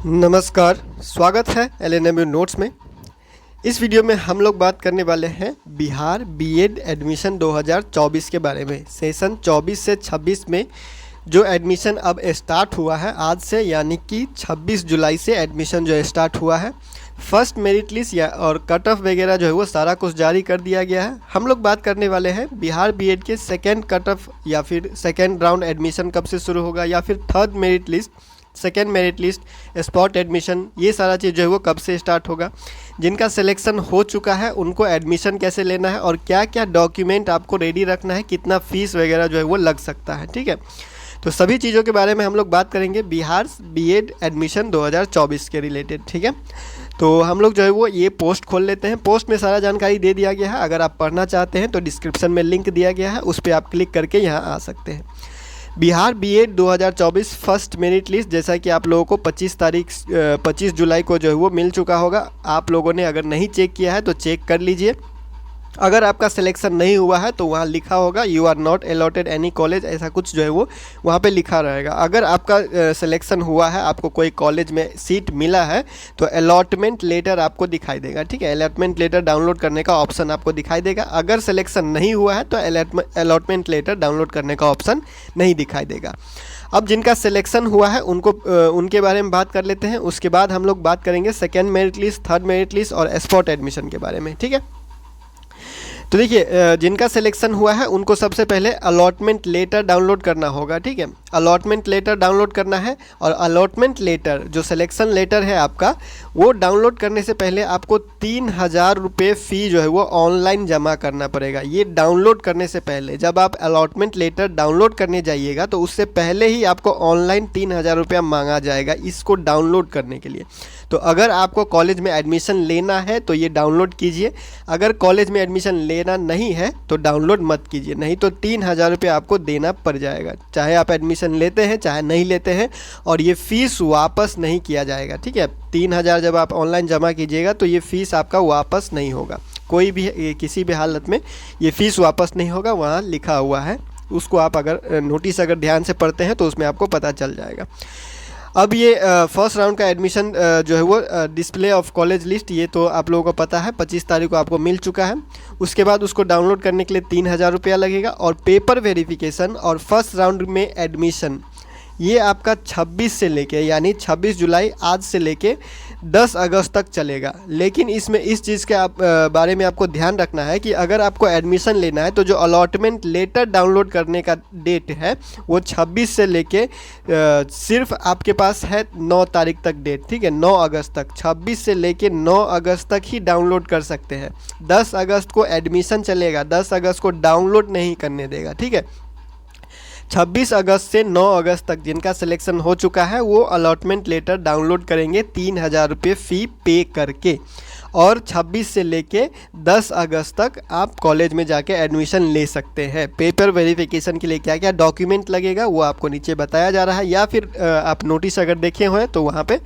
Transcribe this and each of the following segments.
नमस्कार, स्वागत है LNMU नोट्स में। इस वीडियो में हम लोग बात करने वाले हैं बिहार बीएड एडमिशन 2024 के बारे में। सेशन 24 से 26 में जो एडमिशन अब स्टार्ट हुआ है आज से, यानी कि 26 जुलाई से एडमिशन जो स्टार्ट हुआ है। फर्स्ट मेरिट लिस्ट या और कट ऑफ वगैरह जो है वो सारा कुछ जारी कर दिया गया है। हम लोग बात करने वाले हैं बिहार बीएड के सेकेंड कट ऑफ या फिर सेकेंड राउंड एडमिशन कब से शुरू होगा, या फिर third merit list, second merit list, spot admission, ये सारा चीज़ जो है वो कब से स्टार्ट होगा। जिनका सिलेक्शन हो चुका है उनको एडमिशन कैसे लेना है और क्या क्या डॉक्यूमेंट आपको रेडी रखना है, कितना फ़ीस वगैरह जो है वो लग सकता है। ठीक है, तो सभी चीज़ों के बारे में हम लोग बात करेंगे बिहार बीएड एडमिशन 2024 के रिलेटेड। ठीक है, तो हम लोग जो है वो ये पोस्ट खोल लेते हैं। पोस्ट में सारा जानकारी दे दिया गया है। अगर आप पढ़ना चाहते हैं तो डिस्क्रिप्शन में लिंक दिया गया है, उस पर आप क्लिक करके यहाँ आ सकते हैं। Bihar BEd 2024 first merit list, जैसा कि आप लोगों को 25 जुलाई को जो है वो मिल चुका होगा। आप लोगों ने अगर नहीं चेक किया है तो चेक कर लीजिए। अगर आपका सिलेक्शन नहीं हुआ है तो वहाँ लिखा होगा you are not allotted any college, ऐसा कुछ जो है वो वहाँ पे लिखा रहेगा। अगर आपका सिलेक्शन हुआ है, आपको कोई कॉलेज में सीट मिला है, तो अलॉटमेंट लेटर आपको दिखाई देगा। ठीक है, अलॉटमेंट लेटर डाउनलोड करने का ऑप्शन आपको दिखाई देगा। अगर सिलेक्शन नहीं हुआ है तो अलॉटमेंट लेटर डाउनलोड करने का ऑप्शन नहीं दिखाई देगा। अब जिनका सिलेक्शन हुआ है उनके बारे में बात कर लेते हैं। उसके बाद हम लोग बात करेंगे second merit list, third merit list और स्पॉट एडमिशन के बारे में। ठीक है, तो देखिए, जिनका सिलेक्शन हुआ है उनको सबसे पहले अलॉटमेंट लेटर डाउनलोड करना होगा। ठीक है, अलॉटमेंट लेटर डाउनलोड करना है। और अलॉटमेंट लेटर जो सिलेक्शन लेटर है आपका, वो डाउनलोड करने से पहले आपको 3000 रुपये फ़ी जो है वो ऑनलाइन जमा करना पड़ेगा। ये डाउनलोड करने से पहले, जब आप अलॉटमेंट लेटर डाउनलोड करने जाइएगा तो उससे पहले ही आपको ऑनलाइन 3000 रुपया मांगा जाएगा इसको डाउनलोड करने के लिए। तो अगर आपको कॉलेज में एडमिशन लेना है तो ये डाउनलोड कीजिए। अगर कॉलेज में एडमिशन लेना नहीं है तो डाउनलोड मत कीजिए, नहीं तो 3000 रुपये आपको देना पड़ जाएगा, चाहे आप एडमिशन लेते हैं चाहे नहीं लेते हैं। और ये फ़ीस वापस नहीं किया जाएगा। ठीक है, 3000 जब आप ऑनलाइन जमा कीजिएगा तो ये फ़ीस आपका वापस नहीं होगा। कोई भी किसी भी हालत में ये फ़ीस वापस नहीं होगा, वहाँ लिखा हुआ है। उसको आप अगर नोटिस अगर ध्यान से पढ़ते हैं तो उसमें आपको पता चल जाएगा। अब ये फर्स्ट राउंड का एडमिशन जो है वो डिस्प्ले ऑफ कॉलेज लिस्ट, ये तो आप लोगों को पता है 25 तारीख को आपको मिल चुका है। उसके बाद उसको डाउनलोड करने के लिए 3000 रुपया लगेगा। और पेपर वेरिफिकेशन और फर्स्ट राउंड में एडमिशन, ये आपका 26 से लेके, यानी 26 जुलाई आज से लेके 10 अगस्त तक चलेगा। लेकिन इसमें इस चीज़ के बारे में आपको ध्यान रखना है कि अगर आपको एडमिशन लेना है तो जो अलॉटमेंट लेटर डाउनलोड करने का डेट है वो 26 से लेके सिर्फ आपके पास है 9 तारीख तक डेट। ठीक है, 9 अगस्त तक, 26 से लेके 9 अगस्त तक ही डाउनलोड कर सकते हैं। 10 अगस्त को एडमिशन चलेगा, 10 अगस्त को डाउनलोड नहीं करने देगा। ठीक है, 26 अगस्त से 9 अगस्त तक जिनका सिलेक्शन हो चुका है वो अलॉटमेंट लेटर डाउनलोड करेंगे 3000 रुपये फ़ी पे करके। और 26 से लेके 10 अगस्त तक आप कॉलेज में जाके एडमिशन ले सकते हैं। पेपर वेरिफिकेशन के लिए क्या क्या डॉक्यूमेंट लगेगा वो आपको नीचे बताया जा रहा है, या फिर आप नोटिस अगर देखे हुए हैं तो वहाँ पे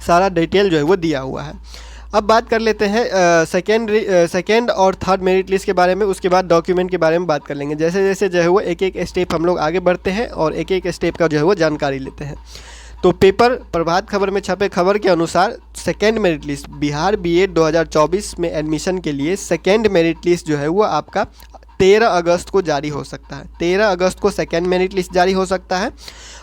सारा डिटेल जो है वो दिया हुआ है। अब बात कर लेते हैं सेकेंड और थर्ड मेरिट लिस्ट के बारे में। उसके बाद डॉक्यूमेंट के बारे में बात कर लेंगे। जैसे जैसे जो है वो एक एक स्टेप हम लोग आगे बढ़ते हैं और एक एक स्टेप का जो है वो जानकारी लेते हैं। तो पेपर प्रभात खबर में छपे खबर के अनुसार second merit list Bihar BEd 2024 में एडमिशन के लिए सेकेंड मेरिट लिस्ट जो है वो आपका 13 अगस्त को जारी हो सकता है। 13 अगस्त को सेकेंड मेरिट लिस्ट जारी हो सकता है।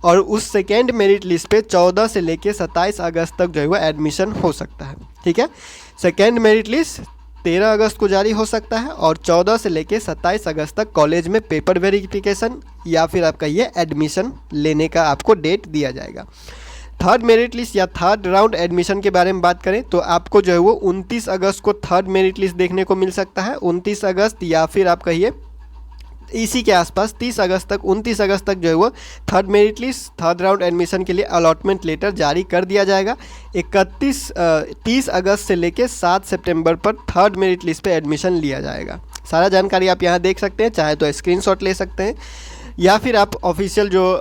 और उस सेकेंड मेरिट लिस्ट पे 14 से लेके 27 अगस्त तक जो है वो एडमिशन हो सकता है। ठीक है, सेकेंड मेरिट लिस्ट 13 अगस्त को जारी हो सकता है और 14 से लेके 27 अगस्त तक कॉलेज में पेपर वेरिफिकेशन या फिर आपका ये एडमिशन लेने का आपको डेट दिया जाएगा। थर्ड मेरिट लिस्ट या थर्ड राउंड एडमिशन के बारे में बात करें तो आपको जो है वो 29 अगस्त को थर्ड मेरिट लिस्ट देखने को मिल सकता है। 29 अगस्त या फिर आप कहिए इसी के आसपास 30 अगस्त तक, 29 अगस्त तक जो है वो third merit list, third round admission के लिए अलॉटमेंट लेटर जारी कर दिया जाएगा। 30 अगस्त से लेके 7 सितंबर पर थर्ड मेरिट लिस्ट पे एडमिशन लिया जाएगा। सारा जानकारी आप यहाँ देख सकते हैं, चाहे तो स्क्रीनशॉट ले सकते हैं या फिर आप ऑफिशियल जो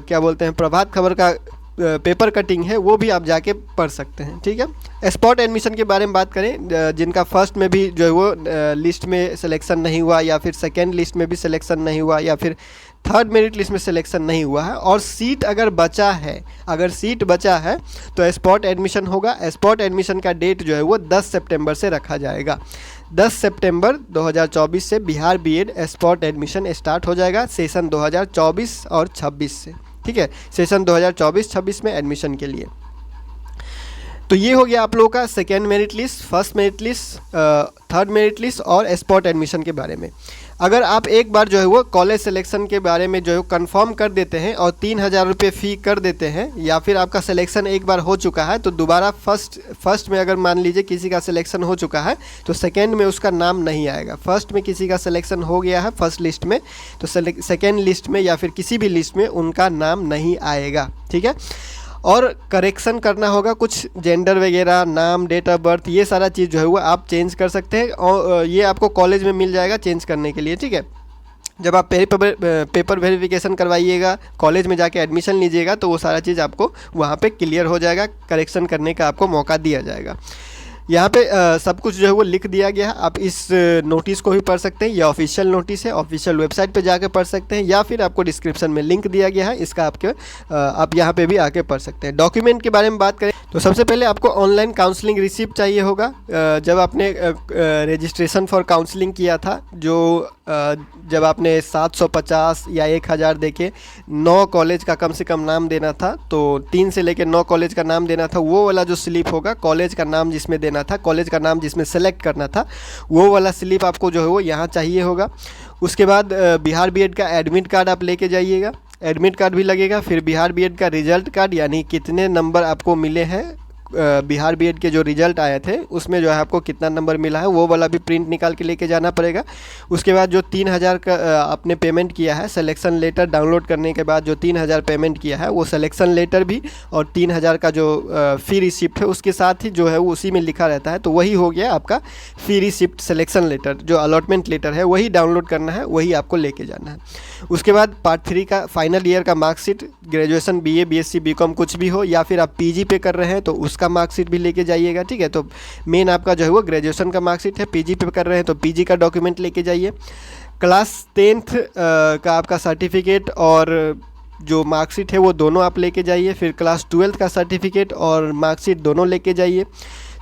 क्या बोलते हैं प्रभात खबर का पेपर कटिंग है वो भी आप जाके पढ़ सकते हैं, ठीक है। स्पॉट एडमिशन के बारे में बात करें, जिनका फर्स्ट में भी जो है वो लिस्ट में सिलेक्शन नहीं हुआ, या फिर सेकेंड लिस्ट में भी सिलेक्शन नहीं हुआ, या फिर थर्ड मेरिट लिस्ट में सिलेक्शन नहीं हुआ है, और सीट अगर बचा है, तो स्पॉट एडमिशन होगा। स्पॉट एडमिशन का डेट जो है वो 10 सितंबर से रखा जाएगा। 10 सितंबर 2024 से Bihar BEd spot admission start हो जाएगा, सेशन 2024 और 26 से, ठीक है, सेशन 2024-26 में एडमिशन के लिए। तो ये हो गया आप लोगों का second merit list, first merit list, third merit list और स्पॉट एडमिशन के बारे में। अगर आप एक बार जो है वो कॉलेज सिलेक्शन के बारे में जो है कंफर्म कर देते हैं और 3000 रुपये फ़ी कर देते हैं, या फिर आपका सिलेक्शन एक बार हो चुका है, तो दोबारा फर्स्ट में अगर मान लीजिए किसी का सिलेक्शन हो चुका है तो सेकेंड में उसका नाम नहीं आएगा। फर्स्ट में किसी का सिलेक्शन हो गया है फर्स्ट लिस्ट में, तो सेकेंड लिस्ट में या फिर किसी भी लिस्ट में उनका नाम नहीं आएगा, ठीक है। और करेक्शन करना होगा कुछ जेंडर वगैरह, नाम, डेट ऑफ बर्थ, ये सारा चीज़ जो है वो आप चेंज कर सकते हैं, और ये आपको कॉलेज में मिल जाएगा चेंज करने के लिए, ठीक है। जब आप पेपर वेरिफिकेशन करवाइएगा, कॉलेज में जाके एडमिशन लीजिएगा, तो वो सारा चीज़ आपको वहाँ पे क्लियर हो जाएगा, करेक्शन करने का आपको मौका दिया जाएगा। यहाँ पे सब कुछ जो है वो लिख दिया गया है। आप इस नोटिस को भी पढ़ सकते हैं, यह ऑफिशियल नोटिस है, ऑफिशियल वेबसाइट पे जाके पढ़ सकते हैं, या फिर आपको डिस्क्रिप्शन में लिंक दिया गया है, इसका आप यहाँ पे भी आके पढ़ सकते हैं। डॉक्यूमेंट के बारे में बात करें तो सबसे पहले आपको ऑनलाइन काउंसलिंग रिसिप्ट चाहिए होगा। जब आपने रजिस्ट्रेशन फॉर काउंसलिंग किया था, जब आपने 750 या 1000 देके 9 कॉलेज का कम से कम नाम देना था, तो 3 से लेकर 9 कॉलेज का नाम देना था, वो वाला जो स्लिप होगा, कॉलेज का नाम जिसमें देना था, कॉलेज का नाम जिसमें सेलेक्ट करना था, वो वाला स्लिप आपको जो है वो यहाँ चाहिए होगा। उसके बाद बिहार बीएड का एडमिट कार्ड आप लेके जाइएगा, एडमिट कार्ड भी लगेगा। फिर बिहार बीएड का रिजल्ट कार्ड, यानी कितने नंबर आपको मिले हैं, बिहार बीएड के जो रिजल्ट आए थे उसमें जो है आपको कितना नंबर मिला है, वो वाला भी प्रिंट निकाल के लेके जाना पड़ेगा। उसके बाद जो 3000 का आपने पेमेंट किया है, सिलेक्शन लेटर डाउनलोड करने के बाद जो 3000 पेमेंट किया है, वो सिलेक्शन लेटर भी और 3000 का जो फ़ी रिसिप्ट है उसके साथ ही जो है वो उसी में लिखा रहता है, तो वही हो गया आपका फ़ी रिसिप्ट सिलेक्शन लेटर। जो अलॉटमेंट लेटर है वही डाउनलोड करना है, वही आपको लेके जाना है। उसके बाद पार्ट 3 का फाइनल ईयर का marksheet, graduation, BA, BSc, BCom कुछ भी हो, या फिर आप पीजी पे कर रहे हैं तो उसका मार्कशीट भी लेके जाइएगा, ठीक है। तो मेन आपका जो है वो ग्रेजुएशन का मार्कशीट है, पीजी पे कर रहे हैं तो पीजी का डॉक्यूमेंट लेके जाइए। क्लास 10th का आपका सर्टिफिकेट और जो मार्कशीट है वो दोनों आप लेके जाइए। फिर क्लास 12th का सर्टिफिकेट और मार्कशीट दोनों लेके जाइए।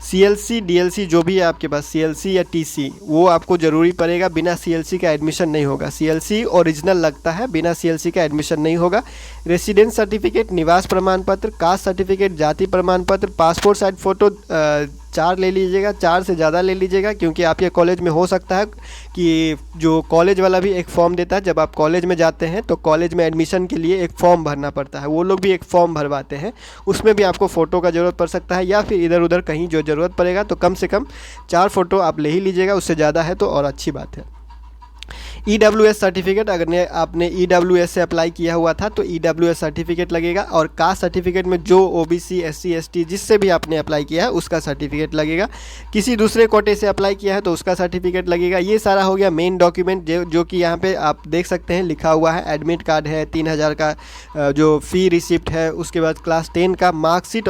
सीएलसी, डीएलसी जो भी है आपके पास, सीएलसी या टीसी, वो आपको ज़रूरी पड़ेगा, बिना सीएलसी का एडमिशन नहीं होगा। सीएलसी ओरिजिनल लगता है, बिना सीएलसी का एडमिशन नहीं होगा। रेसिडेंस सर्टिफिकेट, निवास प्रमाण पत्र, कास्ट सर्टिफिकेट, जाति प्रमाण पत्र, पासपोर्ट साइज फ़ोटो 4 ले लीजिएगा, 4 से ज़्यादा ले लीजिएगा, क्योंकि आपके कॉलेज में हो सकता है कि जो कॉलेज वाला भी एक फ़ॉर्म देता है, जब आप कॉलेज में जाते हैं तो कॉलेज में एडमिशन के लिए एक फ़ॉर्म भरना पड़ता है, वो लोग भी एक फ़ॉर्म भरवाते हैं, उसमें भी आपको फ़ोटो का ज़रूरत पड़ सकता है, या फिर इधर उधर कहीं जो ज़रूरत पड़ेगा, तो कम से कम 4 फ़ोटो आप ले ही लीजिएगा, उससे ज़्यादा है तो और अच्छी बात है। EWS सर्टिफिकेट, अगर आपने EWS से अप्लाई किया हुआ था तो EWS सर्टिफिकेट लगेगा, और कास्ट सर्टिफिकेट में जो OBC, SC, ST जिससे भी आपने अप्लाई किया है उसका सर्टिफिकेट लगेगा। किसी दूसरे कोटे से अप्लाई किया है तो उसका सर्टिफिकेट लगेगा। ये सारा हो गया मेन डॉक्यूमेंट, जो कि यहाँ पे आप देख सकते हैं लिखा हुआ है। एडमिट कार्ड है, 3000 का जो फ़ी रिसिप्ट है, उसके बाद क्लास 10 का मार्कशीट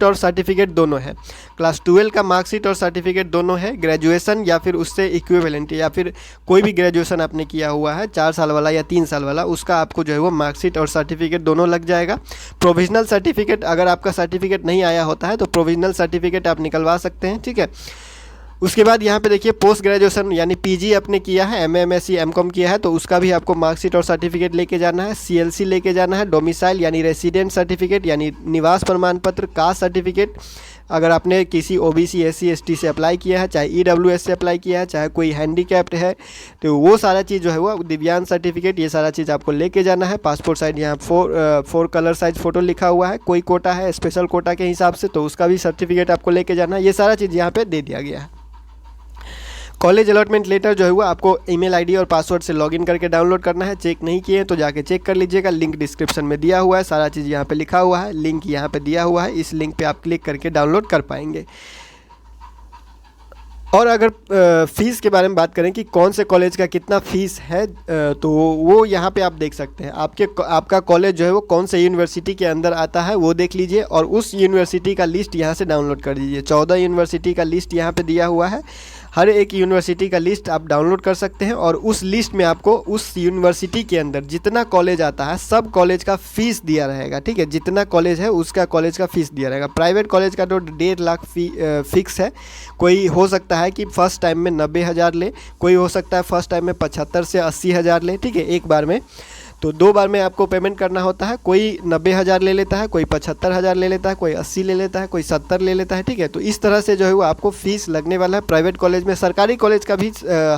और सर्टिफिकेट दोनों है। क्लास 12 का मार्कशीट और सर्टिफिकेट दोनों है। ग्रेजुएशन या फिर उससे इक्विवेलेंट, या फिर कोई भी ग्रेजुएशन आपने किया हुआ है 4 साल वाला या 3 साल वाला, उसका आपको जो है वो मार्कशीट और सर्टिफिकेट दोनों लग जाएगा। प्रोविजनल सर्टिफिकेट, अगर आपका सर्टिफिकेट नहीं आया होता है तो प्रोविजनल सर्टिफिकेट आप निकलवा सकते हैं, ठीक है। उसके बाद यहाँ पे देखिए पोस्ट ग्रेजुएशन यानी पीजी आपने किया है, एमए, एमएससी, एमकॉम किया है तो उसका भी आपको मार्कशीट और सर्टिफिकेट लेके जाना है। सीएलसी लेके जाना है। डोमिसाइल यानी रेसिडेंट सर्टिफिकेट यानी निवास प्रमाण पत्र। कास्ट सर्टिफिकेट, अगर आपने किसी ओबीसी, एससी, एसटी से अप्लाई किया है, चाहे ईडब्ल्यूएस से अप्लाई किया है, चाहे कोई हैंडीकैप्ड है, तो वो सारा चीज़ जो है वो दिव्यांग सर्टिफिकेट, ये सारा चीज़ आपको लेके जाना है। पासपोर्ट साइज, यहाँ 4 कलर साइज फ़ोटो लिखा हुआ है। कोई कोटा है स्पेशल कोटा के हिसाब से तो उसका भी सर्टिफिकेट आपको लेके जाना है। ये सारा चीज़ यहाँ पर दे दिया गया है। कॉलेज अलॉटमेंट लेटर जो है वो आपको ईमेल आईडी और पासवर्ड से लॉगिन करके डाउनलोड करना है। चेक नहीं किए तो जाके चेक कर लीजिएगा, लिंक डिस्क्रिप्शन में दिया हुआ है, सारा चीज़ यहाँ पे लिखा हुआ है, लिंक यहाँ पे दिया हुआ है, इस लिंक पे आप क्लिक करके डाउनलोड कर पाएंगे। और अगर फ़ीस के बारे में बात करें कि कौन से कॉलेज का कितना फ़ीस है, तो वो यहाँ पे आप देख सकते हैं। आपका कॉलेज जो है वो कौन से यूनिवर्सिटी के अंदर आता है वो देख लीजिए और उस यूनिवर्सिटी का लिस्ट यहाँ से डाउनलोड कर दीजिए। 14 यूनिवर्सिटी का लिस्ट यहाँ पे दिया हुआ है। हर एक यूनिवर्सिटी का लिस्ट आप डाउनलोड कर सकते हैं और उस लिस्ट में आपको उस यूनिवर्सिटी के अंदर जितना कॉलेज आता है सब कॉलेज का फ़ीस दिया रहेगा। ठीक है, जितना कॉलेज है उसका कॉलेज का फ़ीस दिया रहेगा। प्राइवेट कॉलेज का तो 1.5 लाख फिक्स है। कोई हो सकता है कि फ़र्स्ट टाइम में 90,000 ले, कोई हो सकता है फ़र्स्ट टाइम में 75 से 80,000 ले। ठीक है, एक बार में। तो 2 बार में आपको पेमेंट करना होता है। कोई 90,000 ले लेता है, कोई 75,000 ले लेता है, कोई 80 ले लेता है, कोई 70 ले लेता है। ठीक है, तो इस तरह से जो है वो आपको फ़ीस लगने वाला है प्राइवेट कॉलेज में। सरकारी कॉलेज का भी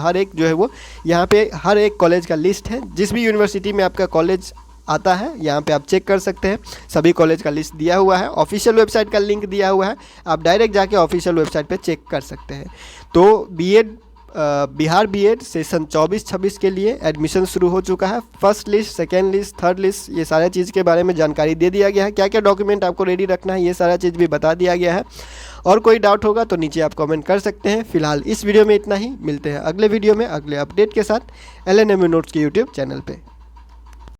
हर एक जो है वो यहाँ पे हर एक कॉलेज का लिस्ट है। जिस भी यूनिवर्सिटी में आपका कॉलेज आता है यहाँ पे आप चेक कर सकते हैं। सभी कॉलेज का लिस्ट दिया हुआ है। ऑफिशियल वेबसाइट का लिंक दिया हुआ है, आप डायरेक्ट जाके ऑफिशियल वेबसाइट पे चेक कर सकते हैं। तो बिहार बीएड सेशन 24-26 के लिए एडमिशन शुरू हो चुका है। First list, second list, third list, ये सारा चीज़ के बारे में जानकारी दे दिया गया है। क्या क्या डॉक्यूमेंट आपको रेडी रखना है ये सारा चीज़ भी बता दिया गया है। और कोई डाउट होगा तो नीचे आप कमेंट कर सकते हैं। फिलहाल इस वीडियो में इतना ही। मिलते हैं अगले वीडियो में अगले अपडेट के साथ LNMU नोट्स के यूट्यूब चैनल पे।